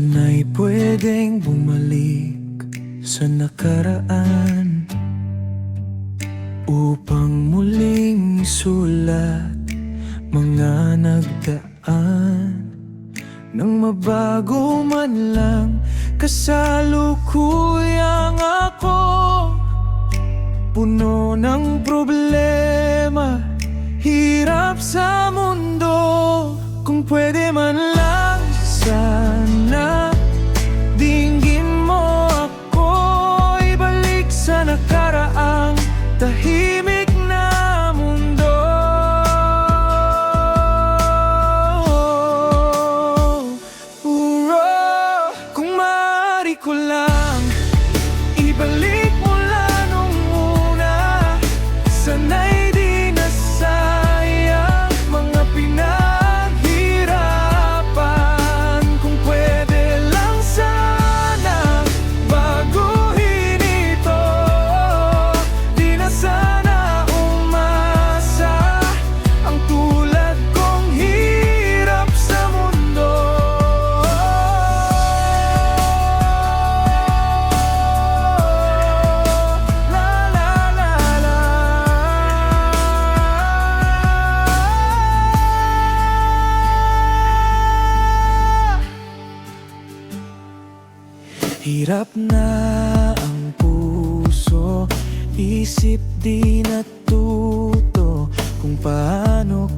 Sana'y pwedeng bumalik sa nakaraan upang muling sulat mga nagdaan. Nang mabago man lang kasalukuyang ako, puno ng problema, hirap sa mundo. Kung pwede man lang sana dinggin mo ako, ibalik sa nakaraang tahimik na mundo. Kung maaari ko lang ibalik mula nung una, sana'y di nasayang mga pinaghirapan. Kung pwede lang sana baguhin ito, di na sana umasa ang tulad kong hirap sa mundo. Hirap na ang puso, isip di natuto kung paano